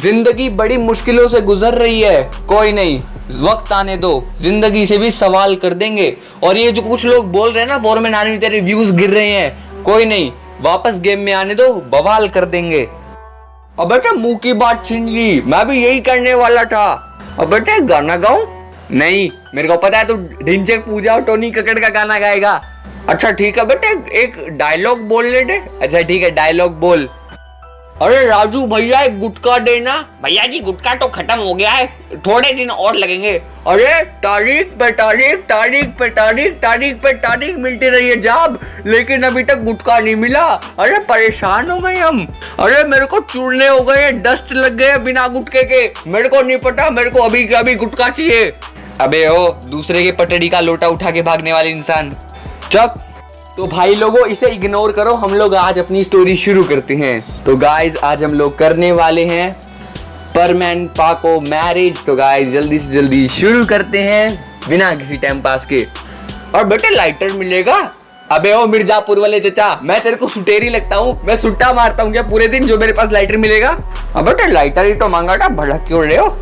जिंदगी बड़ी मुश्किलों से गुजर रही है, कोई नहीं, वक्त आने दो, जिंदगी से भी सवाल कर देंगे। और ये जो कुछ लोग बोल रहे हैं ना फॉरम में आने तेरे व्यूज गिर रहे हैं, कोई नहीं, वापस गेम में आने दो, बवाल कर देंगे। अब बेटा मुंह की बात छीन ली, मैं भी यही करने वाला था। अब बेटा गाना गाऊं? नहीं, मेरे को पता है तू ढिंचैक पूजा और टोनी कक्कड़ का गाना गाएगा। अच्छा ठीक है बेटा, एक डायलॉग बोल ले दे। अच्छा ठीक है, डायलॉग बोल। अरे राजू भैया एक गुटखा देना। भैया जी गुटखा तो खत्म हो गया है, थोड़े दिन और लगेंगे। अरे तारीख पे तारीख, तारीख पे तारीख, तारीख पे तारीख मिलती रही है जाब, लेकिन अभी तक गुटखा नहीं मिला। अरे परेशान हो गए हम। अरे मेरे को चूरने हो गए, डस्ट लग गए बिना गुटके के। मेरे को नहीं पता, मेरे को अभी अभी गुटखा चाहिए। अबे ओ दूसरे के पटड़ी का लोटा उठा के भागने वाले इंसान, चुप। तो भाई लोगों इसे इग्नोर करो, हम लोग आज अपनी स्टोरी शुरू करते हैं। तो गाइज आज हम लोग करने वाले हैं परमैन पाको मैरिज। तो गाइज जल्दी से जल्दी शुरू करते हैं बिना किसी टाइम पास के। और बेटे लाइटर मिलेगा? अबे ओ मिर्जापुर वाले चचा, मैं तेरे को सुटेरी लगता हूँ? मैं सुट्टा मारता हूँ क्या पूरे दिन जो मेरे पास लाइटर मिलेगा? अब बेटे लाइटर ही तो मांगा था, भड़क क्यों रहे हो?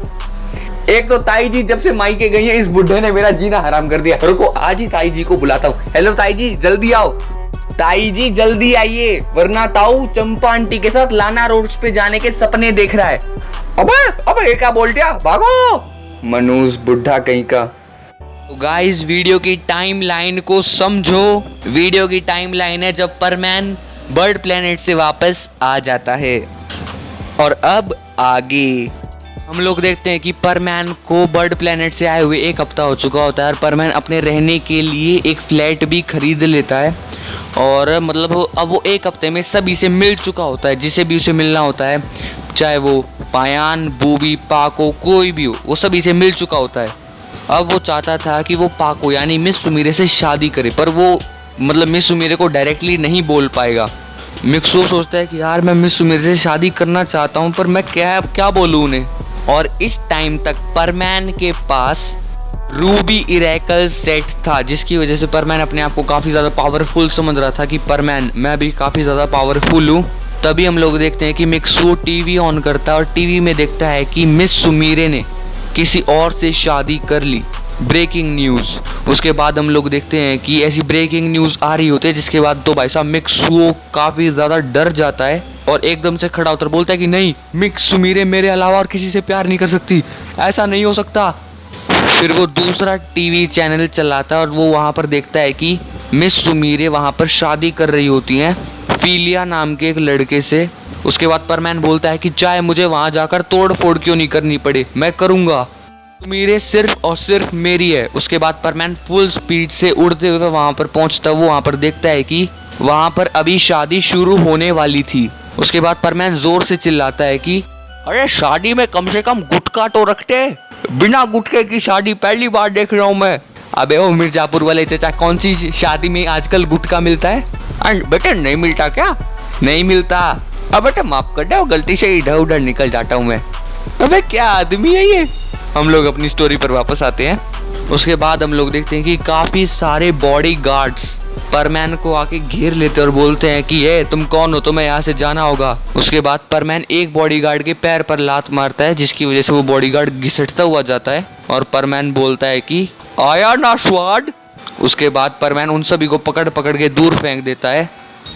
एक तो ताई जी जब से मायके गई है, इस बुढ़े ने मेरा जीना हराम कर दिया। रुको आज ही ताई जी को बुलाता हूँ। हेलो ताई जी जल्दी आओ। ताई जी जल्दी आइए, वरना ताऊ चंपा आंटी के साथ लाना रोड्स पे जाने के सपने देख रहा है। अबे ये क्या बोल दिया, भागो मनूस बुढ़ा कहीं का। तो गाइस वीडियो की टाइमलाइन को समझो। वीडियो की टाइमलाइन है जब परमैन बर्ड प्लेनेट से वापस आ जाता है। और अब आगे हम लोग देखते हैं कि परमैन को बर्ड प्लेनेट से आए हुए 1 हफ्ता हो चुका होता है और परमैन अपने रहने के लिए एक फ्लैट भी खरीद लेता है। और मतलब अब वो 1 हफ्ते में सभी से मिल चुका होता है, जिसे भी उसे मिलना होता है, चाहे वो पायान, बूबी, पाको, कोई भी हो, वो सभी से मिल चुका होता है। अब वो चाहता था कि वो पाको यानी मिस सुमीरे से शादी करे, पर वो मतलब मिस सुमीरे को डायरेक्टली नहीं बोल पाएगा। मिक्सो सोचता है कि यार मैं मिस सुमीरे से शादी करना चाहता हूँ, पर मैं क्या बोलूँ उन्हें। और इस टाइम तक परमैन के पास रूबी इरेकल सेट था, जिसकी वजह से परमैन अपने आप को काफ़ी ज़्यादा पावरफुल समझ रहा था कि परमैन मैं भी काफ़ी ज़्यादा पावरफुल हूँ। तभी हम लोग देखते हैं कि मिक्सो टीवी ऑन करता है और टीवी में देखता है कि मिस सुमीरे ने किसी और से शादी कर ली। Breaking news. उसके बाद हम लोग देखते हैं कि ऐसी ब्रेकिंग न्यूज़ आ रही होती है, जिसके बाद तो भाई साहब मिक्सो काफ़ी ज़्यादा डर जाता है और एकदम से खड़ा होकर बोलता है कि नहीं, मिस सुमीरे मेरे अलावा और किसी से प्यार नहीं कर सकती, ऐसा नहीं हो सकता। फिर वो दूसरा टीवी चैनल चलाता है और वो वहाँ पर देखता है कि मिस सुमीरे वहाँ पर शादी कर रही होती हैं फीलिया नाम के एक लड़के से। उसके बाद परमैन बोलता है कि चाहे मुझे वहाँ जाकर तोड़ फोड़ क्यों नहीं करनी पड़े, मैं करूँगा, सुमीरे सिर्फ और सिर्फ मेरी है। उसके बाद परमैन फुल स्पीड से उड़ते हुए वहाँ पर पहुँचता, वो वहाँ पर देखता है कि वहाँ पर अभी शादी शुरू होने वाली थी। उसके बाद परमैन जोर से चिल्लाता है कि अरे शादी में कम से कम गुटखा तो रखते, बिना गुटखे की शादी पहली बार देख रहा हूँ मैं। अबे ओ मिर्जापुर वाले चचा, कौन सी शादी में आजकल गुटखा मिलता है? बेटे नहीं मिलता क्या? नहीं मिलता। अब बेटे माफ कर दो, गलती से इधर उधर निकल जाता हूँ मैं। अबे क्या आदमी है ये। हम लोग अपनी स्टोरी पर वापस आते हैं। उसके बाद हम लोग देखते हैं कि काफी सारे बॉडी गार्ड्स परमैन को आके घेर लेते और बोलते हैं कि ये तुम कौन हो, तुम्हें यहाँ से जाना होगा। उसके बाद परमैन एक बॉडीगार्ड के पैर पर लात मारता है, जिसकी वजह से वो बॉडीगार्ड घिसटता हुआ जाता है और परमैन बोलता है कि आया ना स्वाद। उसके बाद परमैन उन सभी को पकड़ पकड़ के दूर फेंक देता है।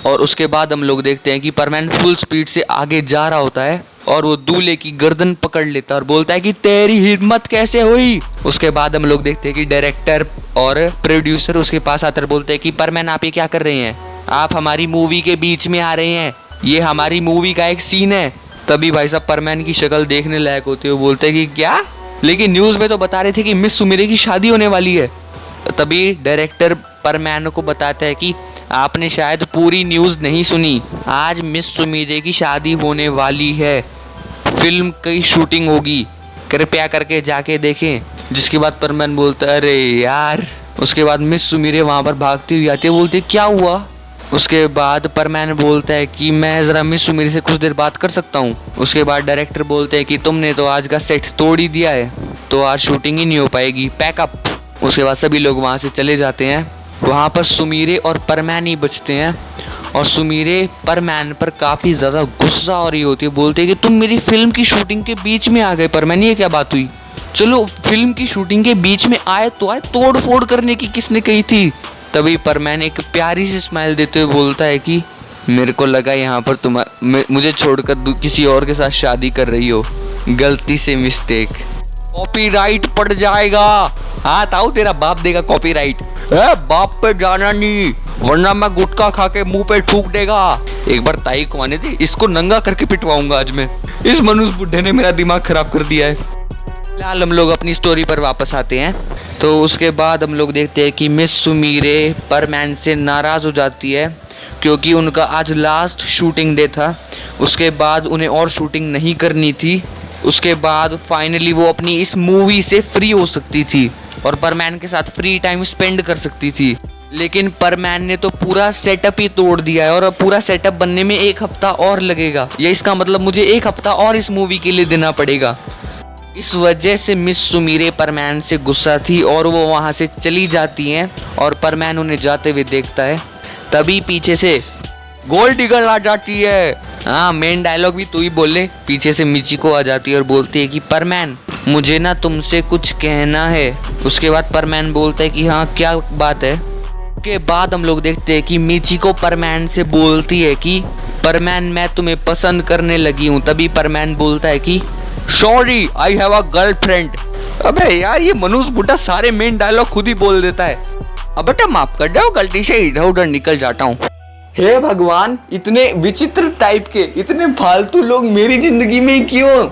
और उसके बाद हम लोग देखते हैं कि परमैन फुल स्पीड से आगे जा रहा होता है और वो दूल्हे की गर्दन पकड़ लेता है और बोलता है कि तेरी हिम्मत कैसे हुई। उसके बाद हम लोग देखते हैं कि डायरेक्टर और प्रोड्यूसर उसके पास आकर बोलते हैं कि परमैन आप ये क्या कर रहे हैं, आप हमारी मूवी के बीच में आ रहे हैं, ये हमारी मूवी का एक सीन है। तभी भाई साहब परमैन की शक्ल देखने लायक होती है, वो बोलते हैं कि क्या, लेकिन न्यूज़ में तो बता रहे थे कि मिस सुमीरे की शादी होने वाली है। तभी डायरेक्टर परमैन को बताता है कि आपने शायद पूरी न्यूज़ नहीं सुनी, आज मिस सुमीरे की शादी होने वाली है, फिल्म की शूटिंग होगी, कृपया करके जाके देखें। जिसके बाद परमैन बोलता है अरे यार। उसके बाद मिस सुमीरे वहाँ पर भागती हुई आती है, बोलती है क्या हुआ। उसके बाद परमैन बोलता है कि मैं ज़रा मिस सुमीरे से कुछ देर बात कर सकता हूँ। उसके बाद डायरेक्टर बोलते हैं कि तुमने तो आज का सेट तोड़ ही दिया है, तो आज शूटिंग ही नहीं हो पाएगी, पैकअप। उसके बाद सभी लोग वहाँ से चले जाते हैं। वहाँ पर सुमीरे और परमैन ही बचते हैं और सुमीरे परमैन पर काफ़ी ज़्यादा गुस्सा हो रही होती है, बोलते है कि तुम मेरी फिल्म की शूटिंग के बीच में आ गए परमैन, ये क्या बात हुई? चलो फिल्म की शूटिंग के बीच में आए तो आए, तोड़ फोड़ करने की किसने कही थी? तभी परमैन एक प्यारी सी स्माइल देते हुए बोलता है कि मेरे को लगा यहाँ पर तुम मुझे छोड़कर किसी और के साथ शादी कर रही हो, गलती से मिस्टेक। कॉपीराइट पड़ जाएगा। हाँ ताऊ, तेरा बाप देगा कॉपीराइट। बाप पे जाना नहीं, वरना मैं गुटखा खा के मुंह पे थूक देगा। एक बार ताई को आने दे, इसको नंगा करके पिटवाऊंगा आज मैं। इस मनुष्य बुढ़े ने मेरा दिमाग खराब कर दिया है। फिलहाल हम लोग अपनी स्टोरी पर वापस आते हैं। तो उसके बाद हम लोग देखते हैं कि मिस सुमीरे परमैन से नाराज़ हो जाती है क्योंकि उनका आज लास्ट शूटिंग डे था। उसके बाद उन्हें और शूटिंग नहीं करनी थी। उसके बाद फाइनली वो अपनी इस मूवी से फ्री हो सकती थी और परमैन के साथ फ्री टाइम स्पेंड कर सकती थी। लेकिन परमैन ने तो पूरा सेटअप ही तोड़ दिया है और अब पूरा सेटअप बनने में 1 हफ्ता और लगेगा। ये इसका मतलब मुझे 1 हफ्ता और इस मूवी के लिए देना पड़ेगा। इस वजह से मिस सुमीरे परमैन से गुस्सा थी और वो वहाँ से चली जाती हैं और परमैन उन्हें जाते हुए देखता है। तभी पीछे से गोल्ड डिगर आ जाती है। हाँ, मेन डायलॉग भी तू ही बोल ले। पीछे से मिचिको आ जाती है और बोलती है कि परमैन मुझे ना तुमसे कुछ कहना है। उसके बाद परमैन बोलता है कि हाँ क्या बात है। उसके बाद हम लोग देखते हैं कि मिचिको परमैन से बोलती है कि परमैन मैं तुम्हें पसंद करने लगी हूँ। तभी परमैन बोलता है कि sorry I have a girlfriend. अबे यार, ये मनुष्य बुड्ढा सारे मेन डायलॉग खुद ही बोल देता है। अब बेटा माफ कर दो, गलती से इधर उधर निकल जाता हूँ। हे भगवान, इतने विचित्र टाइप के, इतने फालतू लोग मेरी जिंदगी में क्यों?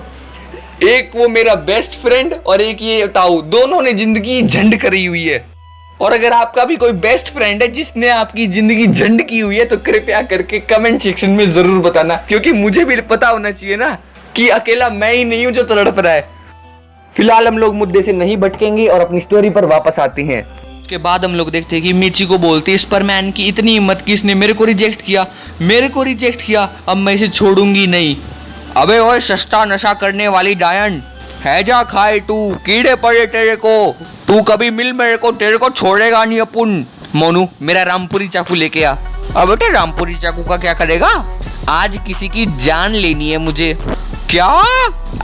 एक वो मेरा बेस्ट फ्रेंड और एक ये ताऊ, दोनों ने जिंदगी झंड करी हुई है। और अगर आपका भी कोई बेस्ट फ्रेंड है जिसने आपकी जिंदगी झंड की हुई है तो कृपया करके कमेंट सेक्शन में जरूर बताना, क्योंकि मुझे भी पता होना चाहिए ना कि अकेला मैं ही नहीं हूं जो तड़प रहा है। फिलहाल हम लोग मुद्दे से नहीं भटकेंगे और अपनी स्टोरी पर वापस आते हैं। उसके बाद हम लोग देखते हैं कि मिचिको बोलती है इस परमैन की इतनी हिम्मत कि इसने मेरे को रिजेक्ट किया, अब मैं इसे छोड़ूंगी नहीं। अबे ओए सस्ता नशा करने वाली डायन, हैजा खाए तू, कीड़े पड़े तेरे को, तू कभी मिल मेरे को, तेरे को छोड़ेगा नहीं अपन। मोनू मेरा रामपुरी चाकू लेके आ। अब बेटे रामपुरी चाकू का क्या करेगा? आज किसी की जान लेनी है मुझे। क्या?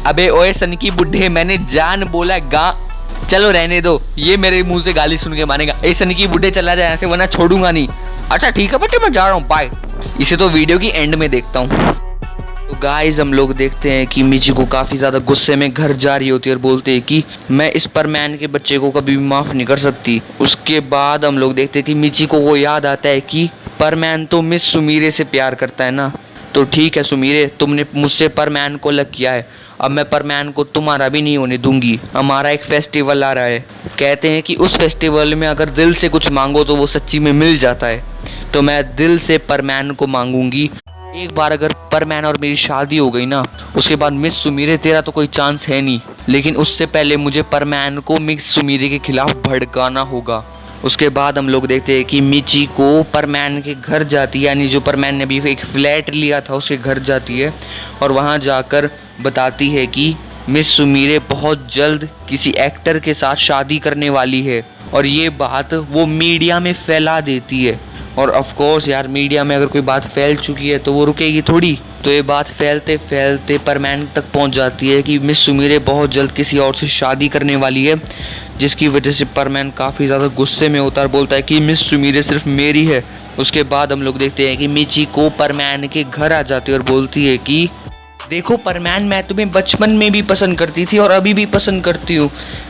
अबे ओए सनकी बुड्ढे, मैंने जान बोला गा। चलो रहने दो, ये मेरे मुंह से गाली सुन के मानेगा। ए सनकी बुड्ढे चला जाए यहाँ से, वरना छोड़ूंगा नहीं। अच्छा ठीक है बेटे, मैं जा रहा हूँ, बाय। इसे तो वीडियो की एंड में देखता हूँ। तो गाइस हम लोग देखते हैं कि मिचिको काफ़ी ज़्यादा गुस्से में घर जा रही होती है और बोलते हैं कि मैं इस परमैन के बच्चे को कभी भी माफ़ नहीं कर सकती। उसके बाद हम लोग देखते हैं कि मिचिको को याद आता है कि परमैन तो मिस सुमीरे से प्यार करता है ना, तो ठीक है सुमीरे, तुमने मुझसे परमैन को अलग किया है, अब मैं परमैन को तुम्हारा भी नहीं होने दूंगी। हमारा एक फेस्टिवल आ रहा है, कहते हैं कि उस फेस्टिवल में अगर दिल से कुछ मांगो तो वो सच्ची में मिल जाता है, तो मैं दिल से परमैन को मांगूंगी। एक बार अगर परमैन और मेरी शादी हो गई ना, उसके बाद मिस सुमीरे तेरा तो कोई चांस है नहीं, लेकिन उससे पहले मुझे परमैन को मिस सुमीरे के खिलाफ भड़काना होगा। उसके बाद हम लोग देखते हैं कि मिचिको परमैन के घर जाती है, यानी जो परमैन ने अभी एक फ्लैट लिया था उसके घर जाती है और वहाँ जाकर बताती है कि मिस सुमीरे बहुत जल्द किसी एक्टर के साथ शादी करने वाली है, और ये बात वो मीडिया में फैला देती है। और ऑफ कोर्स यार, मीडिया में अगर कोई बात फैल चुकी है तो वो रुकेगी थोड़ी। तो ये बात फैलते फैलते परमैन तक पहुंच जाती है कि मिस सुमीरे बहुत जल्द किसी और से शादी करने वाली है, जिसकी वजह से परमैन काफ़ी ज़्यादा गुस्से में होता है और बोलता है कि मिस सुमीरे सिर्फ मेरी है। उसके बाद हम लोग देखते हैं कि मिचिको परमैन के घर आ जाती है और बोलती है कि देखो परमैन, मैं तुम्हें बचपन में भी पसंद करती थी और अभी भी पसंद करती हूँ,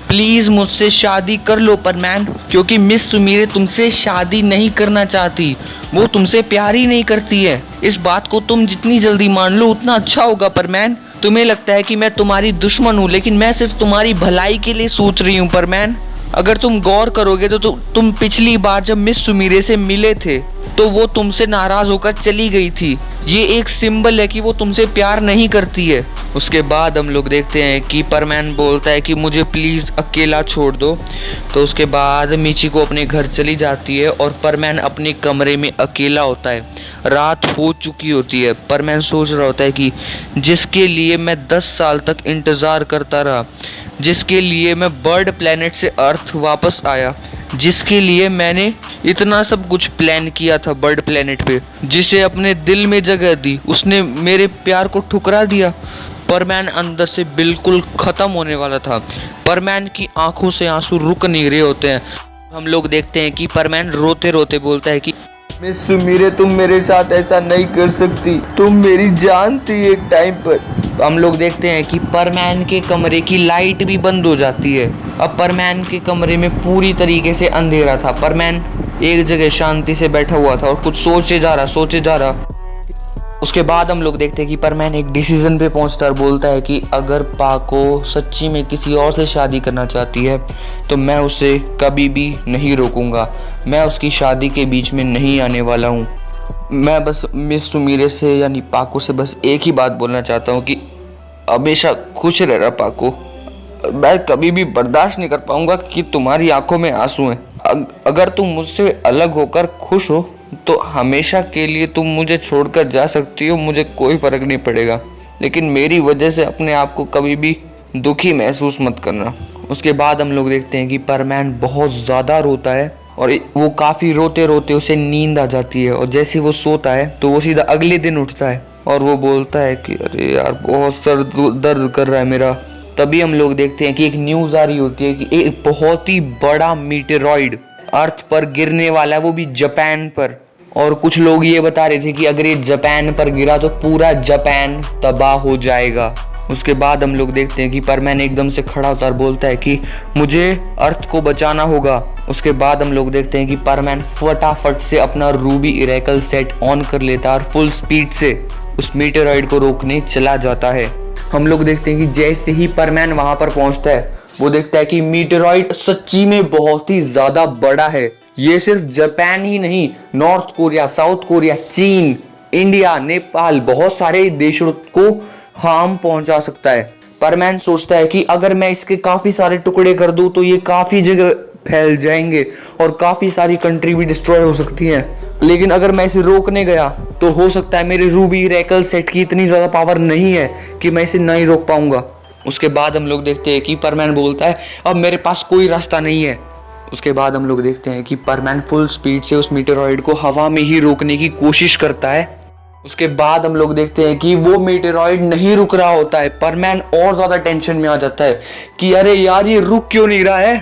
प्लीज़ मुझसे शादी कर लो परमैन, क्योंकि मिस सुमीरे तुमसे शादी नहीं करना चाहती, वो तुमसे प्यार ही नहीं करती है। इस बात को तुम जितनी जल्दी मान लो उतना अच्छा होगा परमैन। तुम्हें लगता है कि मैं तुम्हारी दुश्मन हूँ, लेकिन मैं सिर्फ तुम्हारी भलाई के लिए सोच रही हूँ परमैन। अगर तुम गौर करोगे तो तुम पिछली बार जब मिस सुमीरे से मिले थे तो वो तुमसे नाराज़ होकर चली गई थी। ये एक सिंबल है कि वो तुमसे प्यार नहीं करती है। उसके बाद हम लोग देखते हैं कि परमैन बोलता है कि मुझे प्लीज़ अकेला छोड़ दो। तो उसके बाद मिचिको अपने घर चली जाती है और परमैन अपने कमरे में अकेला होता है। रात हो चुकी होती है। परमैन सोच रहा होता है कि जिसके लिए मैं 10 साल तक इंतज़ार करता रहा, जिसके लिए मैं बर्ड प्लेनेट से अर्थ वापस आया, जिसके लिए मैंने इतना सब कुछ प्लान किया था बर्ड प्लेनेट पे, जिसे अपने दिल में जगह दी, उसने मेरे प्यार को ठुकरा दिया। परमैन अंदर से बिल्कुल खत्म होने वाला था। परमैन की आंखों से आंसू रुक नहीं रहे होते हैं। हम लोग देखते हैं कि परमैन रोते रोते बोलता है कि मिस सुमीरे, तुम मेरे साथ ऐसा नहीं कर सकती, तुम मेरी जान थी एक टाइम पर। हम लोग देखते हैं कि परमैन के कमरे की लाइट भी बंद हो जाती है। अब परमैन के कमरे में पूरी तरीके से अंधेरा था। परमैन एक जगह शांति से बैठा हुआ था और कुछ सोचे जा रहा। उसके बाद हम लोग देखते हैं कि परमैन एक डिसीजन पे पहुंचता है और बोलता है कि अगर पाको सच्ची में किसी और से शादी करना चाहती है तो मैं उसे कभी भी नहीं रोकूंगा। मैं उसकी शादी के बीच में नहीं आने वाला हूँ। मैं बस मिस सुमीरे से यानी पाको से बस एक ही बात बोलना चाहता हूँ कि हमेशा खुश रहना पाको। मैं कभी भी बर्दाश्त नहीं कर पाऊंगा कि तुम्हारी आंखों में आंसू हैं। अगर तुम मुझसे अलग होकर खुश हो तो हमेशा के लिए तुम मुझे छोड़कर जा सकती हो, मुझे कोई फर्क नहीं पड़ेगा, लेकिन मेरी वजह से अपने आप को कभी भी दुखी महसूस मत करना। उसके बाद हम लोग देखते हैं कि परमैन बहुत ज़्यादा रोता है और वो काफ़ी रोते रोते उसे नींद आ जाती है। और जैसे वो सोता है तो वो सीधा अगले दिन उठता है और वो बोलता है कि अरे यार बहुत सर दर्द कर रहा है मेरा। तभी हम लोग देखते हैं कि एक न्यूज़ आ रही होती है कि एक बहुत ही बड़ा मीटेरॉइड अर्थ पर गिरने वाला है, वो भी जापान पर। और कुछ लोग ये बता रहे थे कि अगर ये जापान पर गिरा तो पूरा जापान तबाह हो जाएगा। उसके बाद हम लोग देखते हैं कि परमैन एकदम से खड़ा होता है और बोलता है कि मुझे अर्थ को बचाना होगा। उसके बाद हम लोग देखते हैं कि परमैन फटाफट से अपना रूबी इरेकल सेट ऑन कर लेता है और फुल स्पीड से उस मीटेरॉइड को रोकने चला जाता है। हम लोग देखते हैं कि जैसे ही परमैन वहां पर पहुंचता है वो देखता है कि मीटेरॉइड सच्ची में बहुत ही ज्यादा बड़ा है। ये सिर्फ जापान ही नहीं, नॉर्थ कोरिया, साउथ कोरिया, चीन, इंडिया, नेपाल, बहुत सारे देशों को हार्म पहुंचा सकता है। परमैन सोचता है कि अगर मैं इसके काफी सारे टुकड़े कर दूं तो ये काफी जगह फैल जाएंगे और काफी सारी कंट्री भी डिस्ट्रॉय हो सकती हैं। लेकिन अगर मैं इसे रोकने गया तो हो सकता है मेरे रूबी इरेकल सेट की इतनी ज्यादा पावर नहीं है कि मैं इसे नहीं रोक पाऊंगा। उसके बाद हम लोग देखते हैं कि परमैन बोलता है अब मेरे पास कोई रास्ता नहीं है। उसके बाद हम लोग देखते हैं कि परमैन फुल स्पीड से उस मीटेरॉइड को हवा में ही रोकने की कोशिश करता है। उसके बाद हम लोग देखते हैं कि वो मीटेरॉइड नहीं रुक रहा होता है। परमैन और ज्यादा टेंशन में आ जाता है कि अरे यार ये रुक क्यों नहीं रहा है।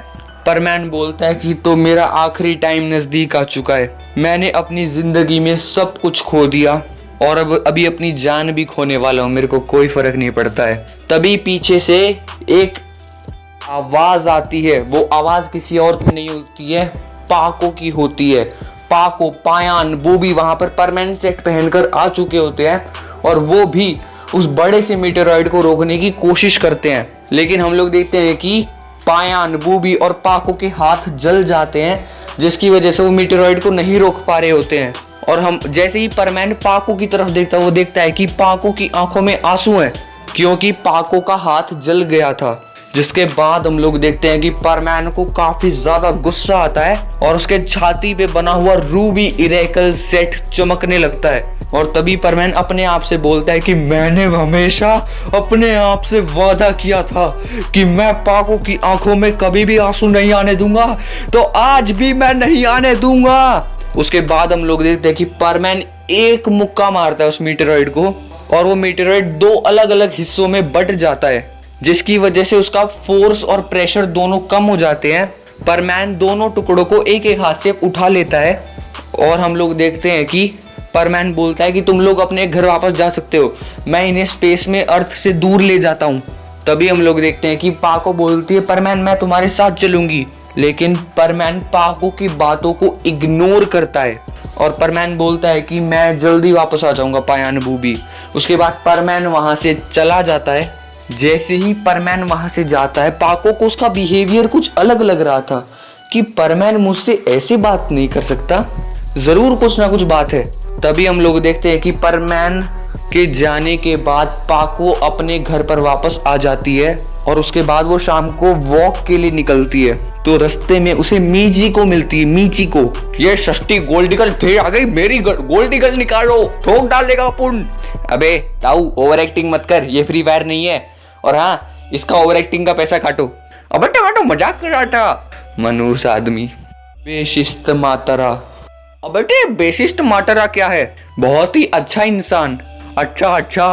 परमैन बोलता है कि तो मेरा आखिरी टाइम नजदीक आ चुका है। मैंने अपनी जिंदगी में सब कुछ खो दिया और अब अभी अपनी जान भी खोने वाला हूँ, मेरे को कोई फर्क नहीं पड़ता है। तभी पीछे से एक आवाज आती है। वो आवाज किसी और की नहीं होती है, पाको की होती है। पाको, पायान, वो भी वहां पर परमानेंट सेट पहनकर आ चुके होते हैं और वो भी उस बड़े से मीटेरॉइड को रोकने की कोशिश करते हैं। लेकिन हम लोग देखते हैं कि पायान, बूबी और पाको के हाथ जल जाते हैं, जिसकी वजह से वो मीटेरॉइड को नहीं रोक पा रहे होते हैं। और हम जैसे ही परमैन पाको की तरफ देखता है वो देखता है कि पाको की आंखों में आंसू हैं क्योंकि पाको का हाथ जल गया था। जिसके बाद हम लोग देखते हैं कि परमैन को काफी ज्यादा गुस्सा आता है और उसके छाती पे बना हुआ रूबी इरेकल सेट चमकने लगता है। और तभी परमैन अपने आप से बोलता है कि मैंने हमेशा अपने आप से वादा किया था कि मैं पाको की आंखों में कभी भी आंसू नहीं आने दूंगा, तो आज भी मैं नहीं आने दूंगा। उसके बाद हम लोग देखते हैं कि परमैन एक मुक्का मारता है उस मीटेरॉइड को और वो मीटेरॉइड दो अलग अलग हिस्सों में बट जाता है, जिसकी वजह से उसका फोर्स और प्रेशर दोनों कम हो जाते हैं। परमैन दोनों टुकड़ों को एक एक हाथ से उठा लेता है और हम लोग देखते हैं कि परमैन बोलता है कि तुम लोग अपने घर वापस जा सकते हो, मैं इन्हें स्पेस में अर्थ से दूर ले जाता हूँ। तभी हम लोग देखते हैं कि पाको बोलती है परमैन मैं तुम्हारे साथ चलूंगी, लेकिन परमैन पाको की बातों को इग्नोर करता है और परमैन बोलता है कि मैं जल्दी वापस आ जाऊंगा पायान बूबी। उसके बाद परमैन वहां से चला जाता है। जैसे ही परमैन वहां से जाता है पाको को उसका बिहेवियर कुछ अलग लग रहा था कि परमैन मुझसे ऐसी बात नहीं कर सकता, जरूर कुछ ना कुछ बात है। तभी हम लोग देखते हैं कि परमैन के जाने के बाद पाको अपने घर पर वापस आ जाती है और उसके बाद वो शाम को वॉक के लिए निकलती है। तो रास्ते में उसे मीची को मिलती है। मीची को, ये सस्ती गोल्डिगल फिर आ गई, मेरी गोल्डिगल निकालो, ठोक डालेगा अपन। अबे ताऊ ओवर एक्टिंग मत कर, ये फ्री फायर नहीं है, और हाँ इसका ओवर एक्टिंग का पैसा काटो। अबे टमाटो मजाक कर रहा था मनूस आदमी। बेशिस्त मातरा। अब बेटे बेशिस्त मातरा क्या है? बहुत ही अच्छा इंसान। अच्छा अच्छा,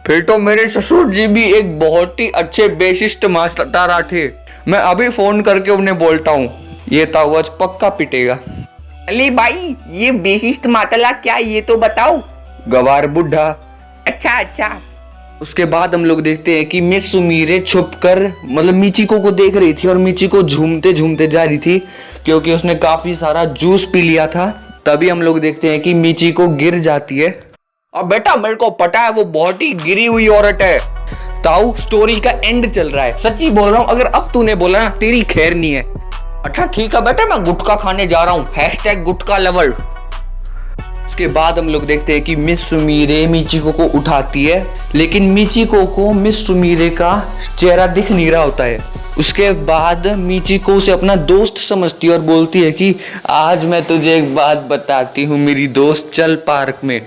फिर तो मेरे ससुर जी भी एक बहुत ही अच्छे बेशिस्त मातरा थे। मैं अभी फोन करके उन्हें बोलता हूँ, ये तावज पक्का पिटेगा। अली भाई, ये बेशिस्त मातला क्या है ये तो बताओ। गवार बुढ़ा। अच्छा अच्छा। उसके बाद हम लोग देखते हैं कि मिस सुमीरे छुपकर मतलब मिचिको को देख रही थी और मिचिको झूमते झूमते जा रही थी क्योंकि उसने काफी सारा जूस पी लिया था। तभी हम लोग देखते हैं कि मिचिको गिर जाती है। अब बेटा मेरे को पता है वो बहुत ही गिरी हुई औरत है। ताऊ स्टोरी का एंड चल रहा है, सच्ची बोल रहा हूँ, अगर अब तूने बोला ना तेरी खैर नहीं है। अच्छा ठीक है बेटा, मैं गुटखा खाने जा रहा हूँ, #गुटखा लवर। उसके बाद हम लोग देखते हैं कि मिस सुमीरे मिचिको को उठाती है, लेकिन मिचिको को मिस सुमीरे का चेहरा दिख नहीं रहा होता है। उसके बाद मिचिको उसे अपना दोस्त समझती है और बोलती है कि आज मैं तुझे एक बात बताती हूँ मेरी दोस्त, चल पार्क में।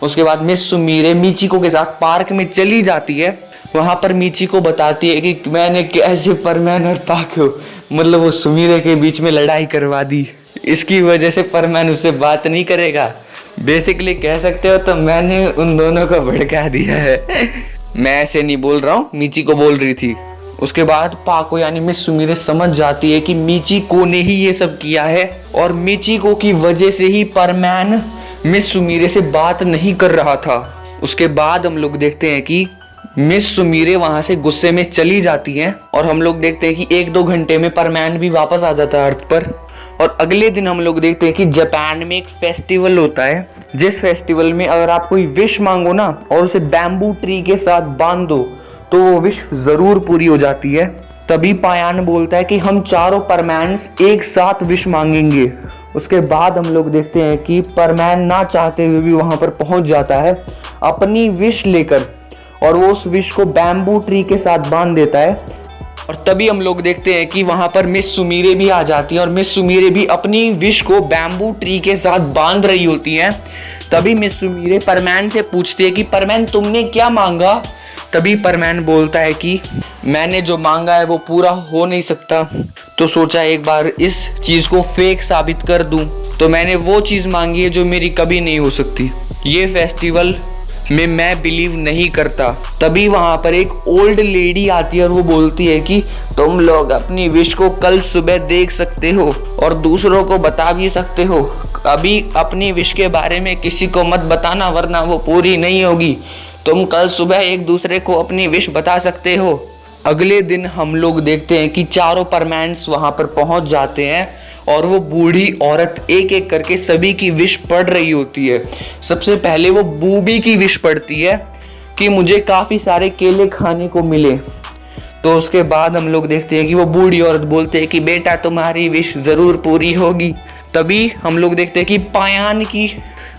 उसके बाद मिस सुमीरे मिचिको के साथ पार्क में चली जाती है। वहां पर मिचिको बताती है कि मैंने कैसे परमैन और पाको मतलब वो सुमीरे के बीच में लड़ाई करवा दी, इसकी वजह से परमैन उससे बात नहीं करेगा। बेसिकली कह सकते हो तो मैंने उन दोनों को भड़का दिया है। मैं ऐसे नहीं बोल रहा हूँ, मिचिको बोल रही थी। उसके बाद पाको यानी मिस सुमीरे समझ जाती है कि मिचिको ने ही ये सब किया है और मिचिको की वजह से ही परमैन मिस सुमीरे से बात नहीं कर रहा था। उसके बाद हम लोग देखते हैं कि मिस सुमीरे वहां से गुस्से में चली जाती हैं और हम लोग देखते हैं कि 1-2 घंटे में परमैन भी वापस आ जाता है अर्थ पर। और अगले दिन हम लोग देखते हैं कि जापान में एक फेस्टिवल होता है, जिस फेस्टिवल में अगर आप कोई विश मांगो ना और उसे बैम्बू ट्री के साथ बांध दो तो वो विश जरूर पूरी हो जाती है। तभी पायान बोलता है कि हम चारों परमैन्स एक साथ विश मांगेंगे। उसके बाद हम लोग देखते हैं कि परमैन ना चाहते हुए भी वहां पर पहुंच जाता है अपनी विश लेकर और वो उस विश को बैम्बू ट्री के साथ बांध देता है। और तभी हम लोग देखते हैं कि वहां पर मिस सुमीरे भी आ जाती है और मिस सुमीरे भी अपनी विश को बैम्बू ट्री के साथ बांध रही होती हैं। तभी मिस सुमीरे परमैन से पूछती है कि परमैन तुमने क्या मांगा? तभी परमैन बोलता है कि मैंने जो मांगा है वो पूरा हो नहीं सकता, तो सोचा एक बार इस चीज को फेक साबित कर दूं। तो मैंने वो चीज मांगी है जो मेरी कभी नहीं हो सकती, ये फेस्टिवल में मैं बिलीव नहीं करता। तभी वहां पर एक ओल्ड लेडी आती है और वो बोलती है कि तुम लोग अपनी विश को कल सुबह देख सकते हो और दूसरों को बता भी सकते हो। अभी अपनी विश के बारे में किसी को मत बताना वरना वो पूरी नहीं होगी। तुम कल सुबह एक दूसरे को अपनी विश बता सकते हो। अगले दिन हम लोग देखते हैं कि चारों परमैन्स वहां पर पहुंच जाते हैं और वो बूढ़ी औरत एक एक करके सभी की विश पढ़ रही होती है। सबसे पहले वो बूबी की विश पढ़ती है कि मुझे काफी सारे केले खाने को मिले। तो उसके बाद हम लोग देखते हैं कि वो बूढ़ी औरत बोलते हैं कि बेटा तुम्हारी विश जरूर पूरी होगी। तभी हम लोग देखते हैं कि पायान की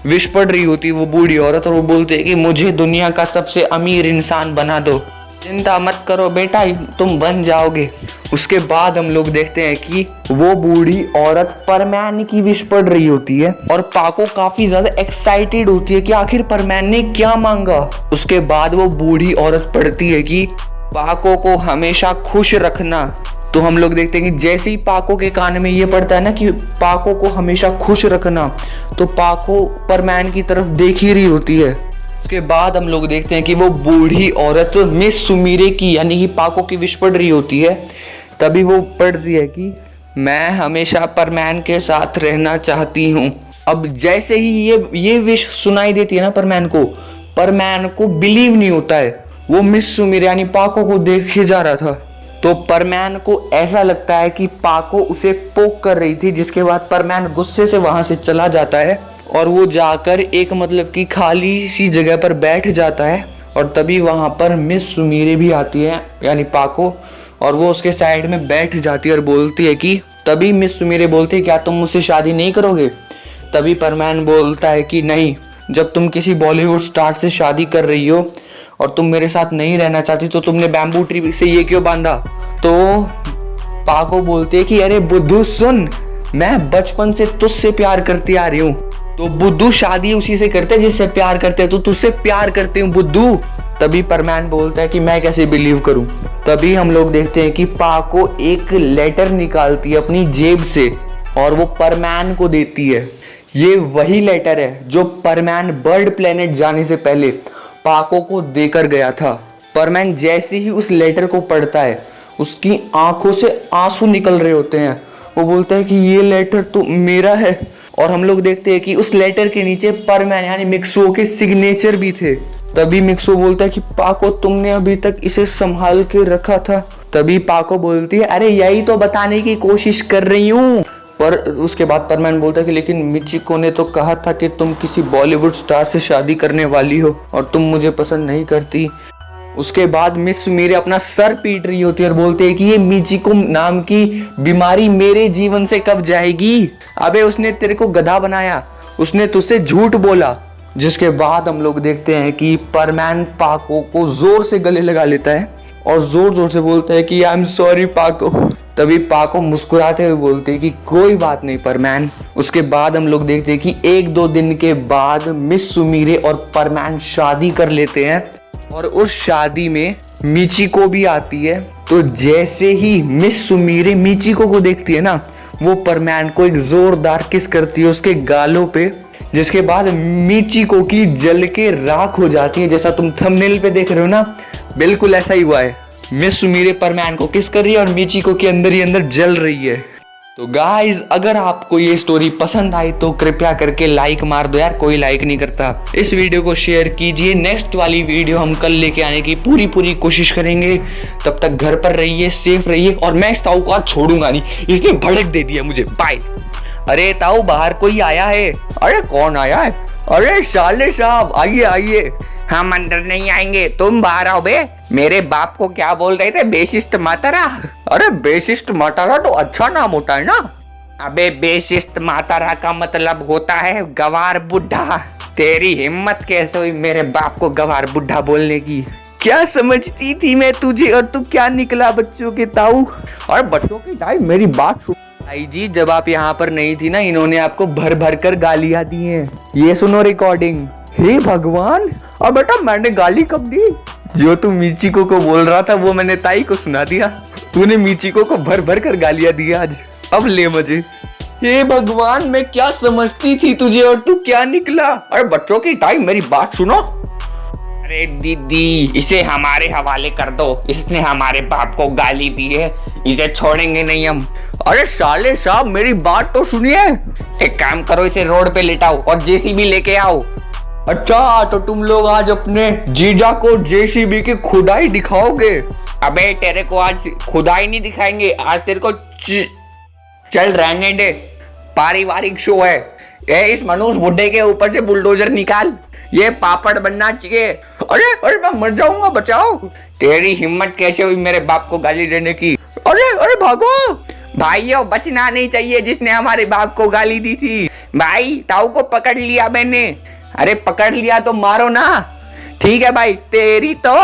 विश पढ़ रही होती है वो बूढ़ी औरत और वो बोलते हैं कि मुझे दुनिया का सबसे अमीर इंसान बना दो। चिंता मत करो बेटा, तुम बन जाओगे। उसके बाद हम लोग देखते हैं कि वो बूढ़ी औरत परमैन की विश पढ़ रही होती है और पाको काफी ज्यादा एक्साइटेड होती है कि आखिर परमैन ने क्या मांगा। उसके बाद वो बूढ़ी औरत पढ़ती है कि पाको को हमेशा खुश रखना। तो हम लोग देखते हैं कि जैसे ही पाको के कान में ये पड़ता है ना कि पाको को हमेशा खुश रखना, तो पाको परमैन की तरफ देख ही रही होती है। उसके बाद हम लोग देखते हैं कि वो बूढ़ी औरत मिस सुमीरे की यानी कि पाको की विश पढ़ रही होती है। तभी वो पढ़ रही है कि मैं हमेशा परमैन के साथ रहना चाहती हूँ। अब जैसे ही ये विश सुनाई देती है ना परमैन को बिलीव नहीं होता है। वो मिस सुमीरे यानी पाको को देखे जा रहा था, तो परमैन को ऐसा लगता है कि पाको उसे पोक कर रही थी, जिसके बाद परमैन गुस्से से वहां से चला जाता है और वो जाकर एक मतलब की खाली सी जगह पर बैठ जाता है। और तभी वहां पर मिस सुमीरे भी आती है यानी पाको, और वो उसके साइड में बैठ जाती है और बोलती है कि तभी मिस सुमीरे बोलती है क्या तुम मुझसे शादी नहीं करोगे? तभी परमैन बोलता है कि नहीं, जब तुम किसी बॉलीवुड स्टार से शादी कर रही हो और तुम मेरे साथ नहीं रहना चाहती तो तुमने बैम्बू ट्री से ये क्यों बांधा? तो पाको बोलते है कि अरे बुद्धू सुन, मैं बचपन से तुझसे प्यार करती आ रही हूँ। तो बुद्धू शादी उसी से करते हैं जिससे प्यार करते हैं, तो तुझसे प्यार करती हूँ बुद्धू। तभी परमैन बोलता है कि मैं कैसे बिलीव करूं। तभी हम लोग देखते हैं कि पाको एक लेटर निकालती है अपनी जेब से और वो परमैन को देती है। ये वही लेटर है जो परमैन बर्ड प्लेनेट जाने से पहले पाको को देकर गया था। परमैन जैसे ही उस लेटर को पढ़ता है उसकी आंखों से आंसू निकल रहे होते हैं। वो बोलता है कि ये लेटर तो मेरा है। और हम लोग देखते हैं कि उस लेटर के नीचे परमैन यानी मिक्सो के सिग्नेचर भी थे। तभी मिक्सो बोलता है कि पाको तुमने अभी तक इसे संभाल के रखा था। तभी पाको बोलती है अरे यही तो बताने की कोशिश कर रही हूँ। पर उसके बाद परमैन बोलता है कि लेकिन मिचिको ने तो कहा था कि तुम किसी बॉलीवुड स्टार से शादी करने वाली हो और तुम मुझे पसंद नहीं करती। उसके बाद मिस सुमिरे अपना सर पीट रही होती है और बोलते हैं कि ये मिचिको नाम की बीमारी मेरे जीवन से कब जाएगी। अबे उसने तेरे को गधा बनाया, उसने तुझसे झूठ बोला। जिसके बाद हम लोग देखते हैं कि परमैन पाको को जोर से गले लगा लेता है और जोर जोर से बोलता है कि आई एम सॉरी पाको। तभी पाको मुस्कुराते हुए बोलते हैं कि कोई बात नहीं परमैन। उसके बाद हम लोग देखते हैं कि 1-2 दिन के बाद मिस सुमिरे और परमैन शादी कर लेते हैं और उस शादी में मिचिको भी आती है। तो जैसे ही मिस सुमिरे मिचिको को देखती है ना, वो परमैन को एक जोरदार किस करती है उसके गालों पे, जिसके बाद मिचिको की जल के राख हो जाती है। जैसा तुम थंबनेल पे देख रहे हो ना, बिल्कुल ऐसा ही हुआ है। मिस सुमिरे परमैन को किस कर रही है और मिचिको के अंदर ही अंदर जल रही है। तो गाइज अगर आपको ये स्टोरी पसंद आई तो कृपया करके लाइक मार दो यार, कोई लाइक नहीं करता। इस वीडियो को शेयर कीजिए। नेक्स्ट वाली वीडियो हम कल लेके आने की पूरी कोशिश करेंगे। तब तक घर पर रहिए, सेफ रहिए। और मैं इस ताऊ को आज छोड़ूंगा नहीं, इसने भड़क दे दिया मुझे। बाय। अरे ताऊ बाहर कोई आया है। अरे कौन आया है? अरे साले साहब आइए आइए। हम अंदर नहीं आएंगे, तुम बाहर आओ बे। मेरे बाप को क्या बोल रहे थे, बेशिस्त मातारा? अरे बेशिस्त मातारा तो अच्छा नाम होता है ना। अबे बेशिस्त मातारा का मतलब होता है गवार बुढ़ा। तेरी हिम्मत कैसे हुई मेरे बाप को गवार बुढ़ा बोलने की? क्या समझती थी मैं तुझे और तू क्या निकला बच्चों के ताऊ। और बच्चों की ताई मेरी बात सुन। आई जी जब आप यहाँ पर नहीं थी ना, इन्होंने आपको भर भर कर गालियां दी हैं। ये सुनो रिकॉर्डिंग। हे भगवान, और बेटा मैंने गाली कब दी? जो तू मिचिको को बोल रहा था वो मैंने ताई को सुना दिया। तूने मिचिको को भर भर कर गालियां दी आज। अब ले मजे। हे भगवान, मैं क्या समझती थी तुझे और तू क्या निकला। अरे बच्चों की ताई मेरी बात सुनो। अरे दीदी इसे हमारे हवाले कर दो, इसने हमारे बाप को गाली दी है, इसे छोड़ेंगे नहीं हम। अरे साले साहब मेरी बात तो सुनिए। एक काम करो, इसे रोड पे लेटाओ और जेसीबी लेके आओ। अच्छा तो तुम लोग आज अपने जीजा को जेसीबी की खुदाई दिखाओगे? अबे तेरे को आज खुदाई नहीं दिखाएंगे, आज तेरे को चल रहने दे, पारिवारिक शो है। इस मनुष्य बुड्ढे के ऊपर से बुलडोजर निकाल, ये पापड़ बनना चाहिए। अरे अरे मैं मर जाऊंगा, बचाओ। तेरी हिम्मत कैसे हुई मेरे बाप को गाली देने की? अरे अरे भागो भाइयों, बचना नहीं चाहिए जिसने हमारे बाप को गाली दी थी। भाई ताऊ को पकड़ लिया मैंने। अरे पकड़ लिया तो मारो ना। ठीक है भाई, तेरी तो